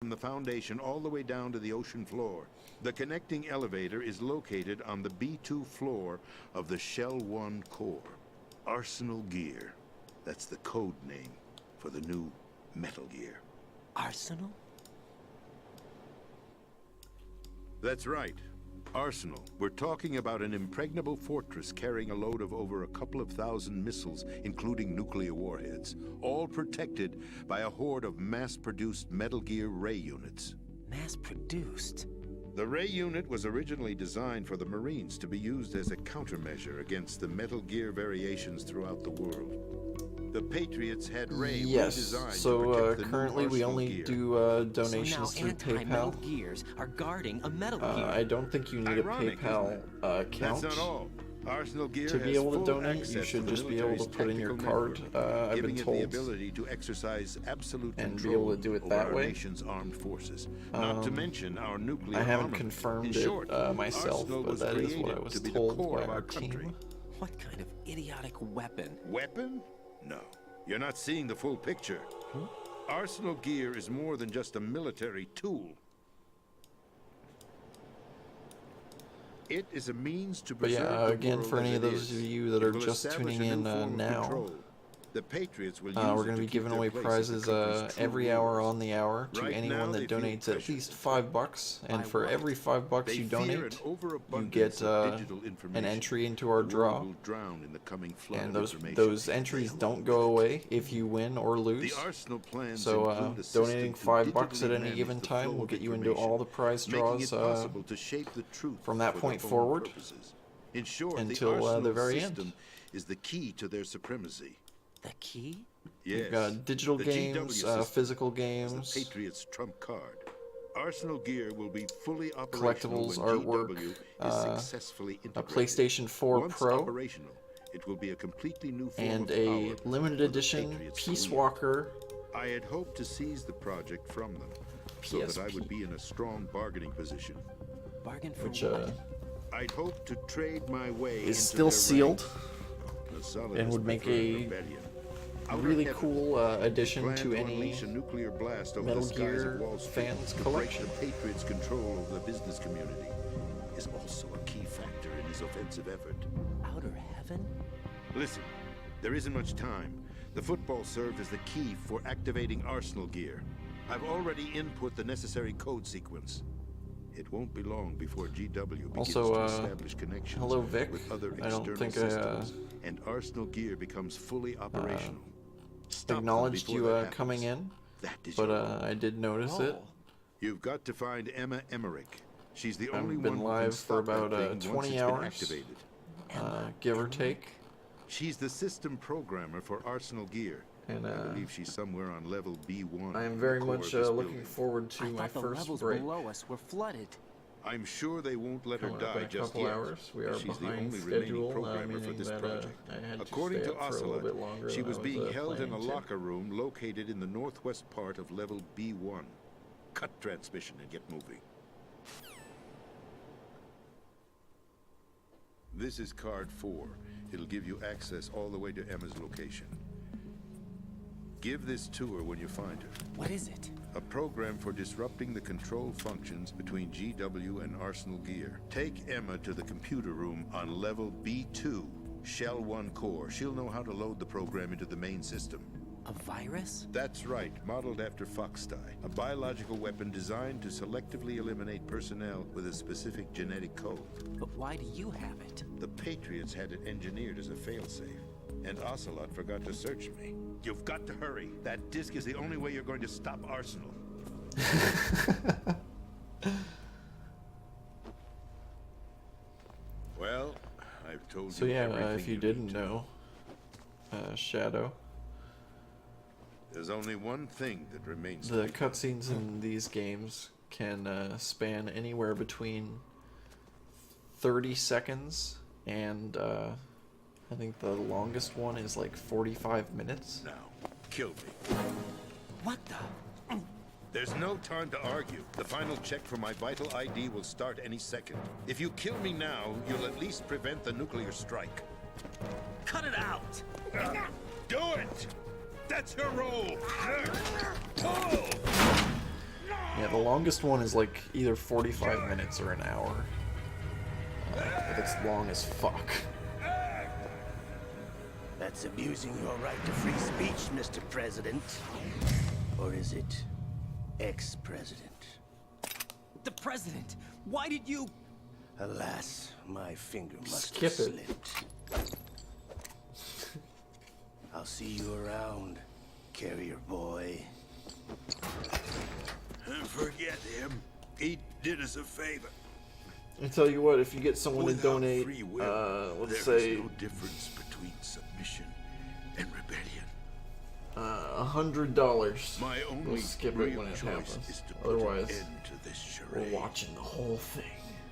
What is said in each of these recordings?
from the foundation all the way down to the ocean floor. The connecting elevator is located on the B2 floor of the Shell 1 core. Arsenal Gear. That's the code name for the new Metal Gear. Arsenal? That's right. Arsenal. We're talking about an impregnable fortress carrying a load of over a couple of thousand missiles, including nuclear warheads, all protected by a horde of mass-produced Metal Gear Ray units. Mass-produced? The Ray unit was originally designed for the Marines to be used as a countermeasure against the Metal Gear variations throughout the world. The Patriots had Ray redesigned so to protect the currently new we Arsenal only gear. do donations so through now anti-Metal PayPal. Gears are guarding a Metal Gear. I don't think you need Ironic, a PayPal isn't account. That's not all. Arsenal Gear To be has able to full donate, access you should to the just be able to military's put in your tactical card, network, I've giving been it told. the ability to exercise absolute And be control able to do it over that our way. nation's armed forces. Not to mention our nuclear I haven't armament. confirmed In it short, myself, Arsenal but was that is what I created was to be the told core by of our country. team. What kind of idiotic weapon? Weapon? No. You're not seeing the full picture. Arsenal Gear is more than just a military tool. It is a means to But preserve yeah, the again, world for any as of it those is. of you that It are will just establish tuning a new in form of now, control. The Patriots will use we're it going to to be keep giving their away place as prizes the country's true every hour rulers. on the hour to Right anyone now, that they feel donates at pressured. least $5, and By for what? every $5 They you fear donate, an you overabundance get of digital an information. entry into our The draw. world will drown in the coming flood And of those information. entries don't go away if you win or lose. The Arsenal plans So include a system donating to $5 at digitally any manage given the time flow will of get you into information, all the prize making draws it possible to shape the truth from that for point their own forward purposes. In short, until, the Arsenal the very system end. is the key to their supremacy. The key? Yes, You've got digital the games, GW system physical is games, the Patriots' trump card. Arsenal Gear will be fully operational collectibles, when artwork, GW is successfully a integrated. PlayStation 4 Once Pro, operational, it will be a completely new form and of a power limited for the edition Patriots to Peace wield. Walker I had hoped to seize the project from them, so that I would be in a strong bargaining position. Bargain for which what? I'd hoped to trade my way is into still their sealed ranks. The and would make Solidus a rebellion. Outer really heaven, cool addition plan to any unleash a nuclear blast over Metal the skies Gear of Wall Street fans' to collection. break the Patriots' control over the business community is also a key factor in his offensive effort. Outer heaven? Listen, there isn't much time. The football served as the key for activating Arsenal Gear. I've already input the necessary code sequence. It won't be long before GW begins Also, to establish connections hello, Vic. with other I don't external think systems, and Arsenal Gear becomes fully operational. Stop them acknowledged before you that happens. coming in, That is but your role. I did notice it. You've got to find Emma Emmerich. She's the I've only been one who live can for stop that about, thing once 20 it's been hours. activated. Give or take. She's the system programmer for Arsenal Gear. And I believe she's somewhere on level B1. I am in very the core much of this looking building. forward to I my thought the first levels break. below us were flooded. I'm sure they won't let her Coming up die in a just couple yet. hours. We but are she's the behind only remaining schedule, programmer for meaning this that project. I had According to to stay up for a little Ocelot, bit longer she than was I being held in a planning to. locker room located in the northwest part of level B1. Cut transmission and get moving. This is card 4. It'll give you access all the way to Emma's location. Give this to her when you find her. What is it? A program for disrupting the control functions between GW and Arsenal Gear. Take Emma to the computer room on level B2, Shell 1 core. She'll know how to load the program into the main system. A virus? That's right, modeled after Foxdie, a biological weapon designed to selectively eliminate personnel with a specific genetic code. But why do you have it? The Patriots had it engineered as a failsafe, and Ocelot forgot to search me. You've got to hurry. That disk is the only way you're going to stop Arsenal. Well, I've told So you yeah, everything if you need didn't to know, Shadow, There's only one thing that remains. the cutscenes in these games can span anywhere between 30 seconds and I think the longest one is like 45 minutes. Now, kill me. What the? There's no time to argue. The final check for my vital ID will start any second. If you kill me now, you'll at least prevent the nuclear strike. Cut it out! Do it! That's your role! Oh! Yeah, the longest one is like either 45 minutes or an hour. But it's long as fuck. That's abusing your right to free speech, Mr. President. Or is it ex-president? The president! Why did you... Alas, my finger must Skip have it. slipped. I'll see you around, carrier boy. Forget him. He did us a favor. I tell you what, if you get someone to Without donate, free will, let's there say is no difference between submission and rebellion. $100. My only We'll skip it real when it choice happens. is to put Otherwise, an end to this we're charade. watching the whole thing.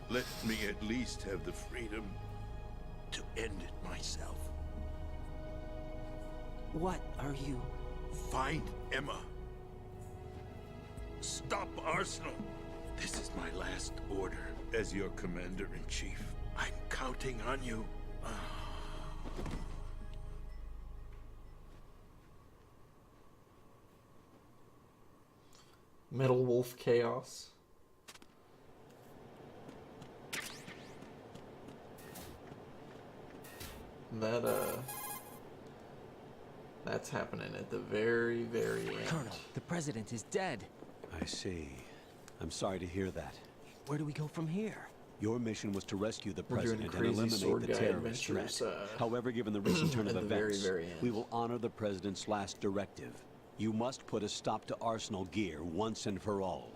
Let me at least have the freedom to end it myself. What are you... Find Emma. Stop Arsenal. This is my last order as your commander-in-chief. I'm counting on you. Metal Wolf Chaos. That's happening at the very, very end. Colonel, the president is dead. I see. I'm sorry to hear that. Where do we go from here? Your mission was to rescue the We're doing president and crazy eliminate sword the guy terrorist adventures, threat. However, given the recent turn of at the very, events, very end. we will honor the president's last directive. You must put a stop to Arsenal gear once and for all.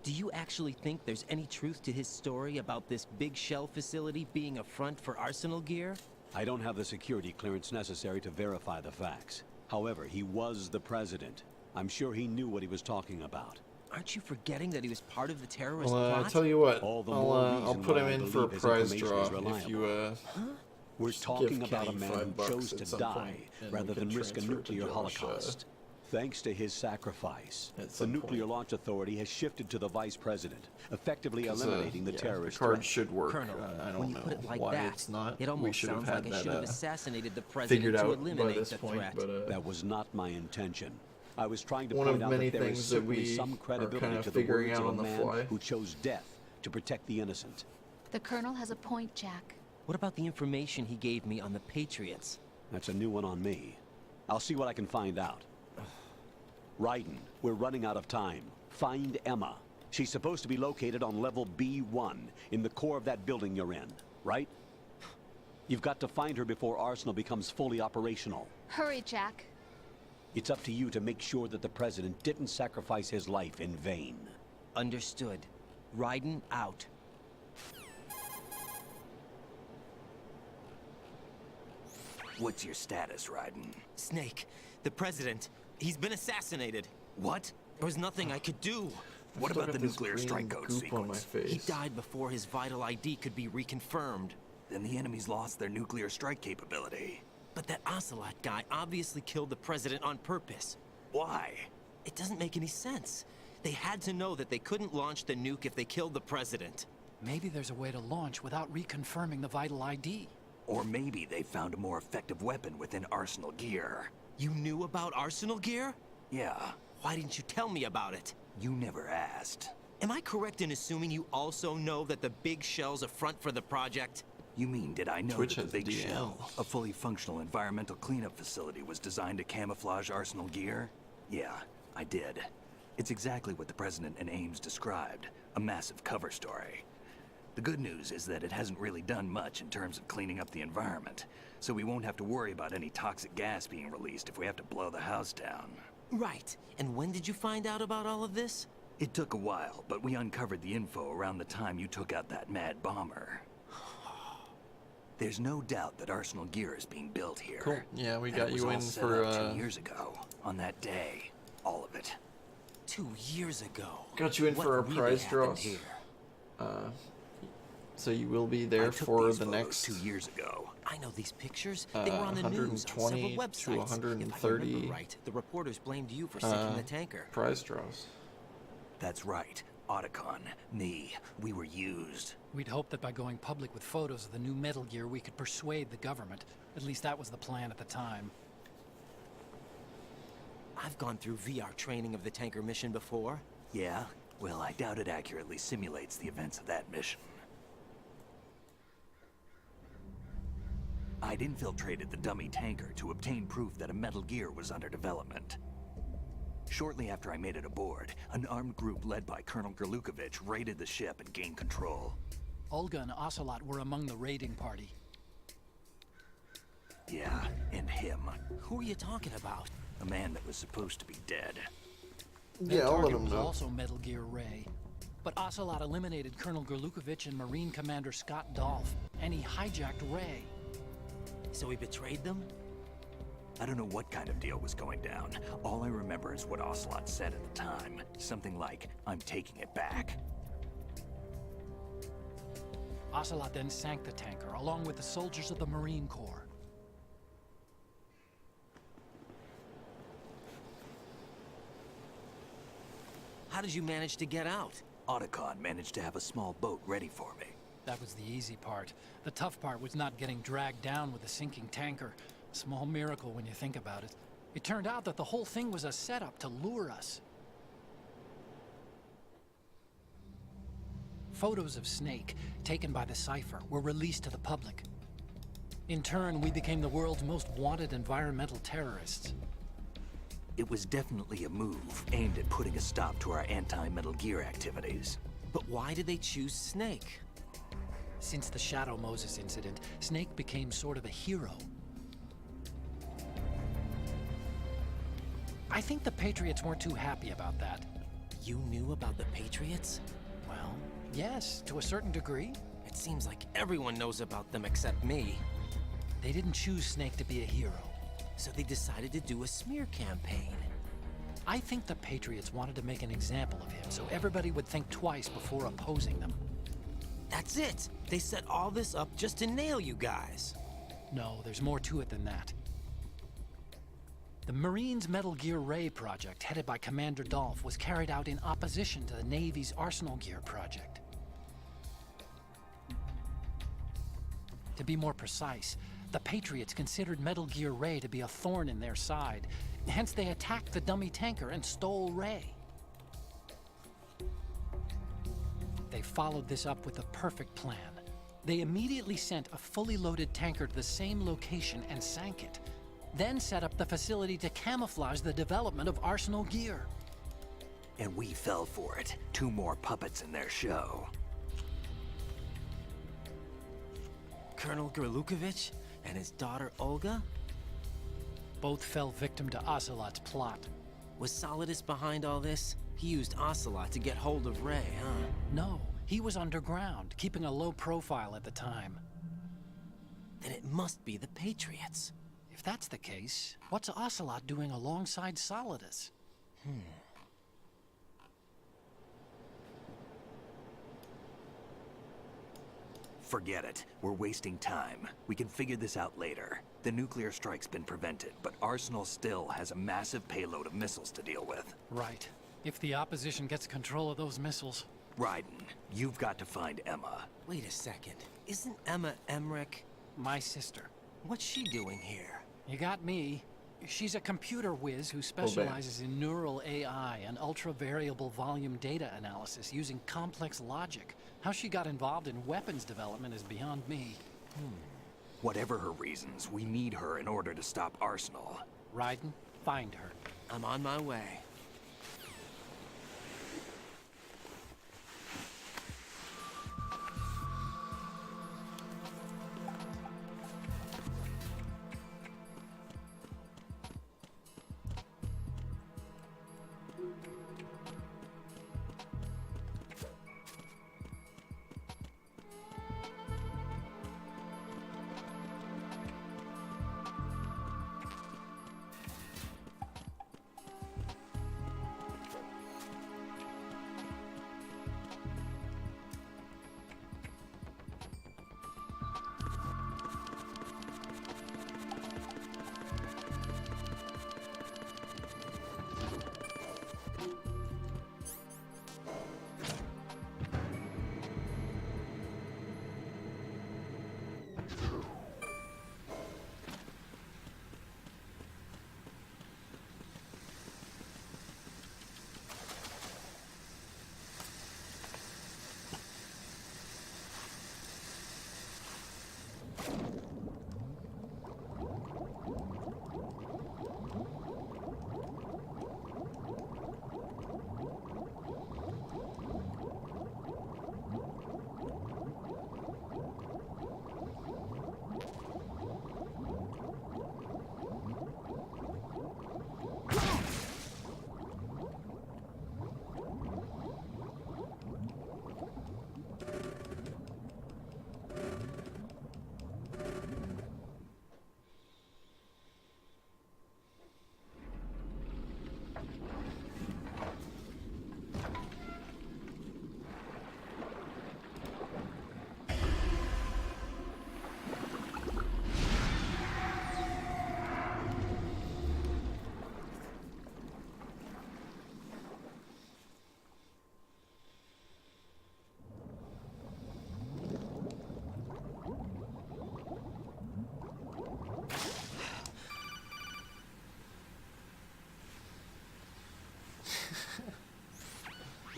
Do you actually think there's any truth to his story about this big shell facility being a front for Arsenal gear? I don't have the security clearance necessary to verify the facts. However, he was the president. I'm sure he knew what he was talking about. Aren't you forgetting that he was part of the terrorist Well, plot? I tell you what, All the more I'll reason put why him I in for a believe his prize information draw is if reliable. you We're just talking give about a Kenny man who $5 chose at to some die point, and rather we can than risk a transfer it to nuclear Josh, holocaust. Thanks to his sacrifice, at the some Nuclear point. Launch Authority has shifted to the vice president, effectively 'Cause, eliminating the yeah, terrorist the card threat. should work. Colonel, I when don't you know put it like why that, it's not. it We almost should have sounds had like I should have that assassinated the president figured to out by eliminate this the point, threat. but That was not my intention. I was trying to one point of out many that there is things that certainly we some are credibility kind of to the figuring words out of a on the man fly. who chose death to protect the innocent. The Colonel has a point, Jack. What about the information he gave me on the Patriots? That's a new one on me. I'll see what I can find out. Raiden, we're running out of time. Find Emma. She's supposed to be located on level B1, in the core of that building you're in, right? You've got to find her before Arsenal becomes fully operational. Hurry, Jack. It's up to you to make sure that the president didn't sacrifice his life in vain. Understood. Raiden out. What's your status, Raiden? Snake, the president, he's been assassinated. What? There was nothing I could do. What Still about got the this nuclear green strike code goop on my sequence? face. He died before his vital ID could be reconfirmed. Then the enemy's lost their nuclear strike capability. But that Ocelot guy obviously killed the president on purpose. Why? It doesn't make any sense. They had to know that they couldn't launch the nuke if they killed the president. Maybe there's a way to launch without reconfirming the vital ID. Or maybe they found a more effective weapon within Arsenal gear. You knew about Arsenal gear? Yeah, Why didn't you tell me about it? you never asked. Am I correct in assuming you also know that the big shell's a front for the project? You mean, did I know Twitch that has the Big DL. Shell, a fully functional environmental cleanup facility, was designed to camouflage Arsenal gear? Yeah, I did. It's exactly what the President and Ames described, a massive cover story. The good news is that it hasn't really done much in terms of cleaning up the environment, so we won't have to worry about any toxic gas being released if we have to blow the house down. Right. And when did you find out about all of this? It took a while, but we uncovered the info around the time you took out that mad bomber. There's no doubt that Arsenal gear is being built here. Cool. Yeah, we And got it was you all in set for up 2 years ago, on that day. All of it. 2 years ago. got you in What for our really prize happened draws. here? So you will be I there took for these the photos next 2 years ago. I know these pictures. They were on the news, on 120 several to websites. If I 130 remember right, the reporters blamed you for sinking the tanker. prize draws. That's right. Otacon, me, we were used. We'd hoped that by going public with photos of the new Metal Gear, we could persuade the government. At least that was the plan at the time. I've gone through VR training of the tanker mission before. Yeah? Well, I doubt it accurately simulates the events of that mission. I'd infiltrated the dummy tanker to obtain proof that a Metal Gear was under development. Shortly after I made it aboard, an armed group led by Colonel Gerlukovich raided the ship and gained control. Olga and Ocelot were among the raiding party. Yeah, and him. Who are you talking about? A man that was supposed to be dead. Their Yeah, I'll let target him was know. also Metal Gear Ray. But Ocelot eliminated Colonel Gerlukovich and Marine Commander Scott Dolph, and he hijacked Ray. So he betrayed them? I don't know what kind of deal was going down. All I remember is what Ocelot said at the time. Something like, "I'm taking it back." Ocelot then sank the tanker, along with the soldiers of the Marine Corps. How did you manage to get out? Otacon managed to have a small boat ready for me. That was the easy part. The tough part was not getting dragged down with a sinking tanker. A small miracle when you think about it. It turned out that the whole thing was a setup to lure us. Photos of Snake, taken by the Cypher, were released to the public. In turn, we became the world's most wanted environmental terrorists. It was definitely a move aimed at putting a stop to our anti-Metal Gear activities. But why did they choose Snake? Since the Shadow Moses incident, Snake became sort of a hero. I think the Patriots weren't too happy about that. You knew about the Patriots? Well, yes, to a certain degree. It seems like everyone knows about them except me. They didn't choose Snake to be a hero. So they decided to do a smear campaign. I think the Patriots wanted to make an example of him so everybody would think twice before opposing them. That's it! They set all this up just to nail you guys. No, there's more to it than that. The Marines' Metal Gear Ray project, headed by Commander Dolph, was carried out in opposition to the Navy's Arsenal Gear project. To be more precise, the Patriots considered Metal Gear Ray to be a thorn in their side. Hence, they attacked the dummy tanker and stole Ray. They followed this up with the perfect plan. They immediately sent a fully loaded tanker to the same location and sank it. Then set up the facility to camouflage the development of Arsenal Gear. And we fell for it. 2 more puppets in their show. Colonel Gerlukovich and his daughter Olga? Both fell victim to Ocelot's plot. Was Solidus behind all this? He used Ocelot to get hold of Ray, huh? No, he was underground, keeping a low profile at the time. Then it must be the Patriots. If that's the case, what's Ocelot doing alongside Solidus? Forget it. We're wasting time. We can figure this out later. The nuclear strike's been prevented, but Arsenal still has a massive payload of missiles to deal with. Right. If the opposition gets control of those missiles... Raiden, you've got to find Emma. Wait a second. Isn't Emma Emmerich? My sister. What's she doing here? You got me. She's a computer whiz who specializes in neural AI and ultra-variable volume data analysis using complex logic. How she got involved in weapons development is beyond me. Whatever her reasons, we need her in order to stop Arsenal. Raiden, find her. I'm on my way.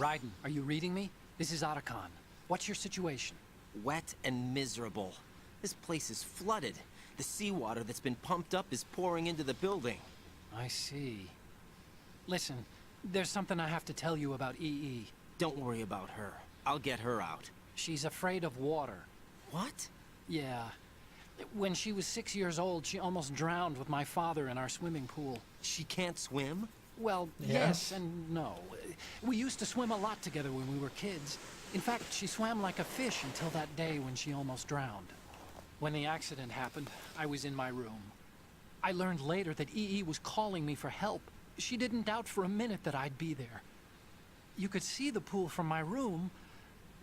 Raiden, are you reading me? This is Otacon. What's your situation? Wet and miserable. This place is flooded. The seawater that's been pumped up is pouring into the building. I see. Listen, there's something I have to tell you about EE. Don't worry about her. I'll get her out. She's afraid of water. What? Yeah. When she was 6 years old, she almost drowned with my father in our swimming pool. She can't swim? Well, yes and no. We used to swim a lot together when we were kids. In fact, she swam like a fish until that day when she almost drowned. When the accident happened, I was in my room. I learned later that EE was calling me for help. She didn't doubt for a minute that I'd be there. You could see the pool from my room,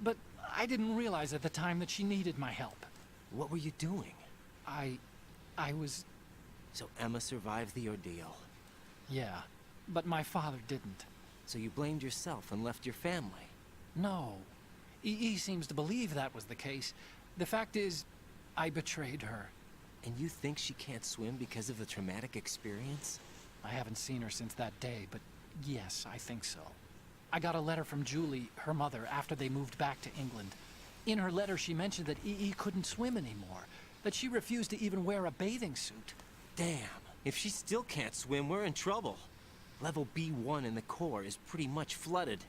but I didn't realize at the time that she needed my help. What were you doing? I was... So Emma survived the ordeal. Yeah, but my father didn't. So you blamed yourself and left your family? No. EE seems to believe that was the case. The fact is, I betrayed her. And you think she can't swim because of the traumatic experience? I haven't seen her since that day, but yes, I think so. I got a letter from Julie, her mother, after they moved back to England. In her letter, she mentioned that EE couldn't swim anymore, that she refused to even wear a bathing suit. Damn, if she still can't swim, we're in trouble. Level B1 in the core is pretty much flooded.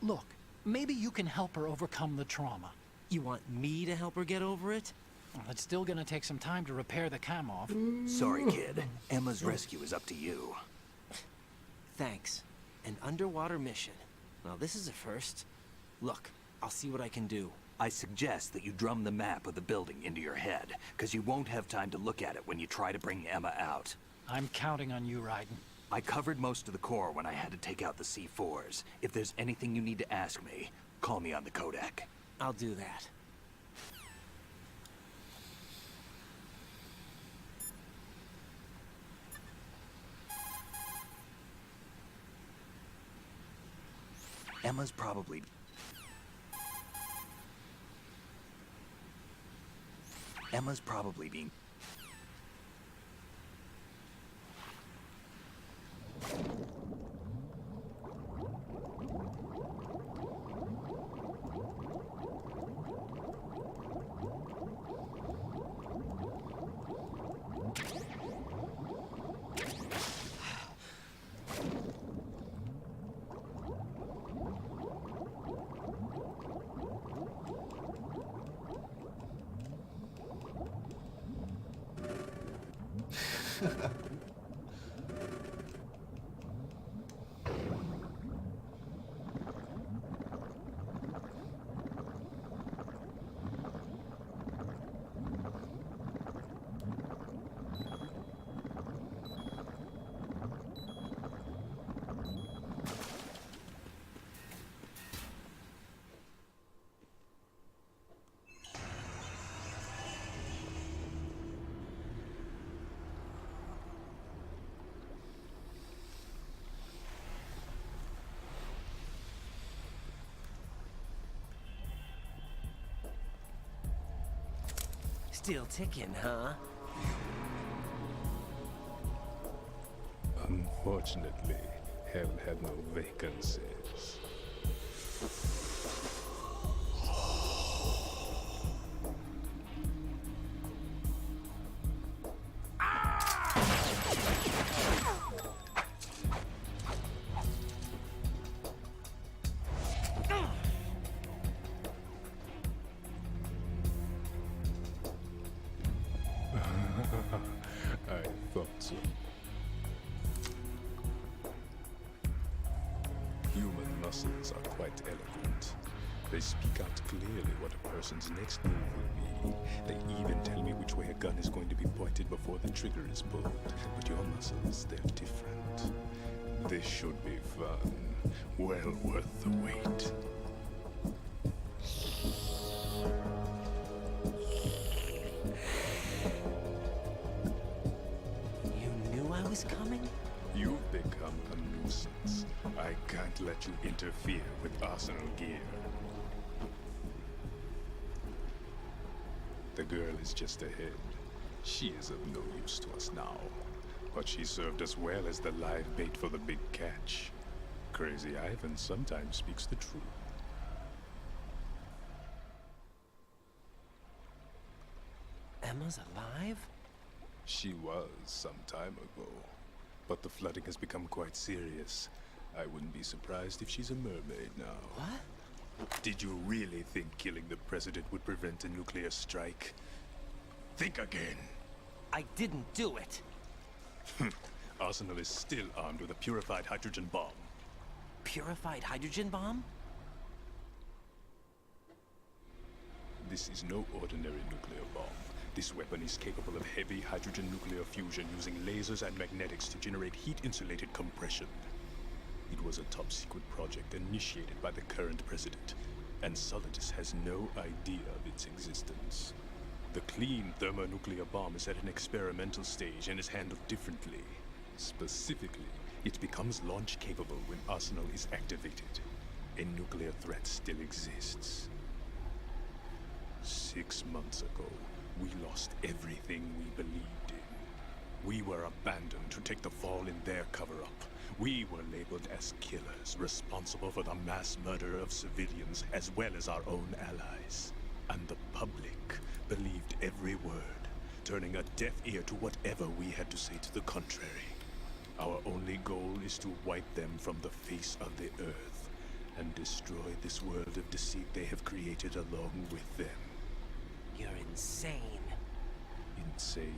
Look, maybe you can help her overcome the trauma. You want me to help her get over it? Well, it's still gonna take some time to repair the cam off. Sorry, kid. Emma's rescue is up to you. Thanks. An underwater mission. Well, this is a first. Look, I'll see what I can do. I suggest that you drum the map of the building into your head, because you won't have time to look at it when you try to bring Emma out. I'm counting on you, Raiden. I covered most of the core when I had to take out the C4s. If there's anything you need to ask me, call me on the codec. I'll do that. Emma's probably being... Still ticking, huh? Unfortunately, hell had no vacancies. I thought so. Human muscles are quite eloquent. They speak out clearly what a person's next move will be. They even tell me which way a gun is going to be pointed before the trigger is pulled. But your muscles, they're different. This should be fun. Well worth the wait. You knew I was coming? You've become a nuisance. I can't let you interfere with Arsenal gear. The girl is just ahead. She is of no use to us now. But she served us well as the live bait for the big catch. Crazy Ivan sometimes speaks the truth. Emma's alive? She was some time ago. But the flooding has become quite serious. I wouldn't be surprised if she's a mermaid now. What? Did you really think killing the president would prevent a nuclear strike? Think again. I didn't do it. Arsenal is still armed with a purified hydrogen bomb. Purified hydrogen bomb? This is no ordinary nuclear bomb. This weapon is capable of heavy hydrogen nuclear fusion using lasers and magnetics to generate heat-insulated compression. It was a top-secret project initiated by the current president, and Solidus has no idea of its existence. The clean thermonuclear bomb is at an experimental stage and is handled differently. Specifically, it becomes launch-capable when Arsenal is activated. A nuclear threat still exists. 6 months ago, we lost everything we believed in. We were abandoned to take the fall in their cover-up. We were labeled as killers, responsible for the mass murder of civilians as well as our own allies. And the public believed every word, turning a deaf ear to whatever we had to say to the contrary. Our only goal is to wipe them from the face of the earth and destroy this world of deceit they have created along with them. You're insane. Insane?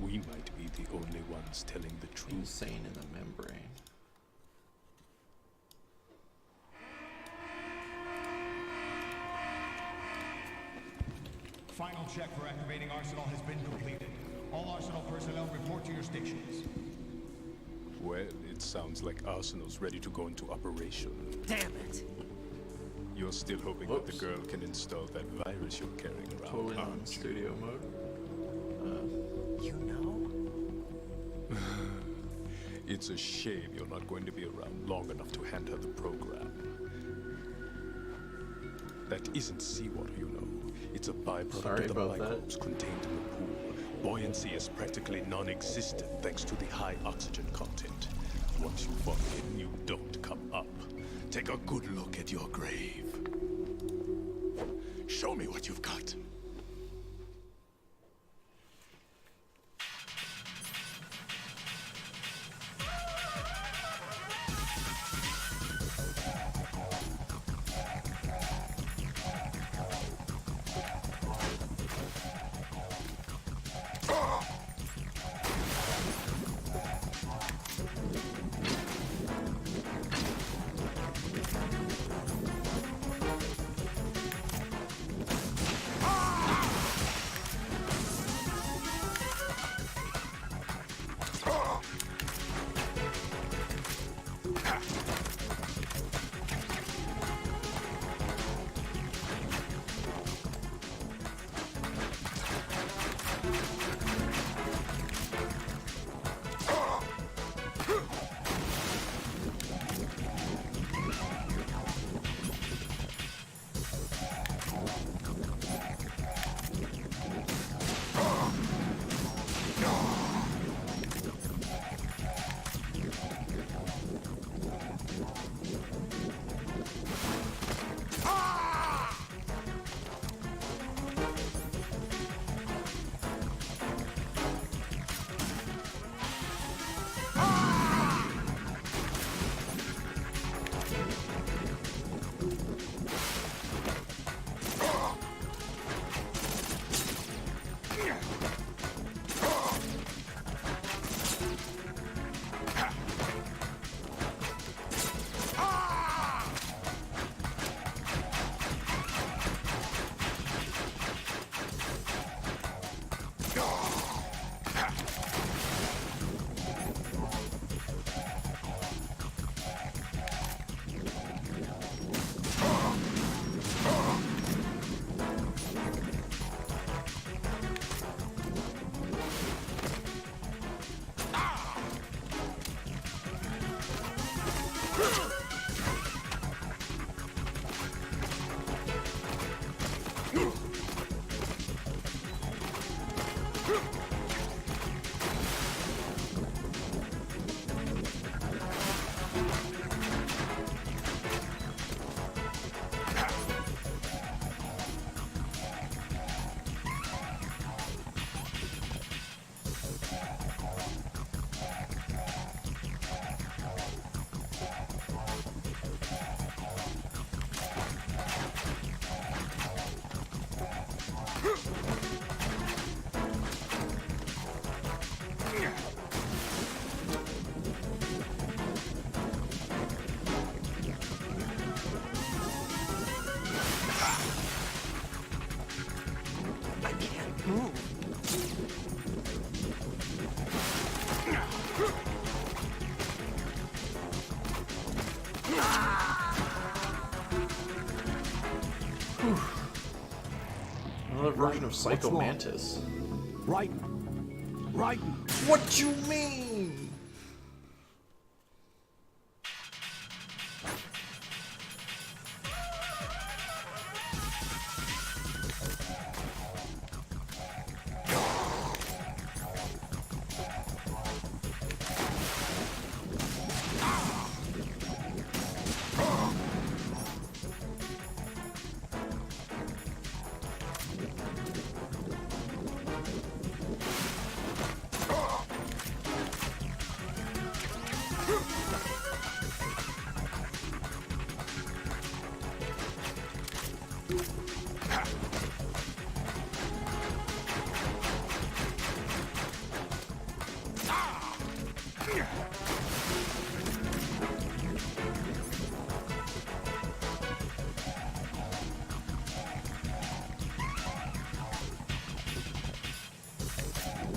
We might be the only ones telling the truth. Insane in the membrane. Final check for activating Arsenal has been completed. All Arsenal personnel report to your stations. Well, it sounds like Arsenal's ready to go into operation. Damn it! You're still hoping that the girl can install that virus you're carrying around, Totally not in aren't you? studio mode. You know? It's a shame you're not going to be around long enough to hand her the program. That isn't seawater, you know. It's a byproduct Sorry of the about that. microbes contained in the pool. Buoyancy is practically non-existent thanks to the high oxygen content. Once you fall in, you don't come up. Take a good look at your grave. Show me what you've got. move. Another version of Psycho wrong? Mantis. Raiden! Raiden! What you mean?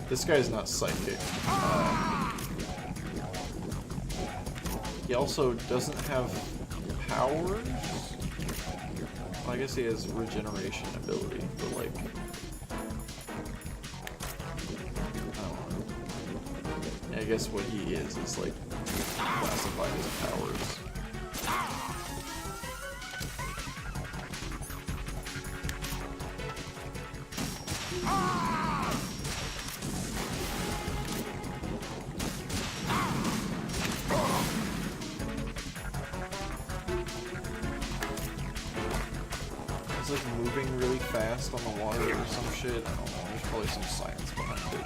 This guy's not psychic. He also doesn't have powers. Well, I guess he has regeneration ability, but like, I don't know. I guess what he is like classified as powers. It's like moving really fast on the water or some shit. I don't know. There's probably some science behind it.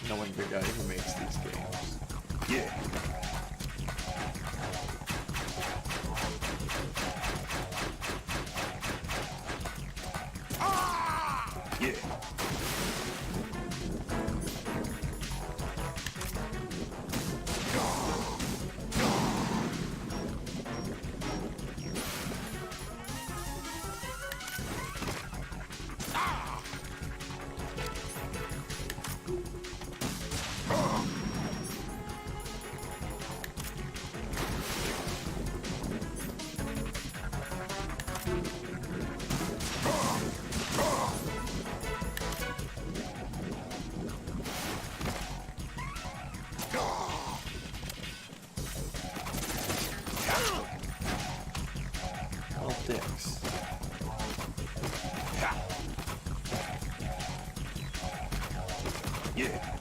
Knowing the guy who makes these games. Yeah. Yeah. Well, dicks. Yeah.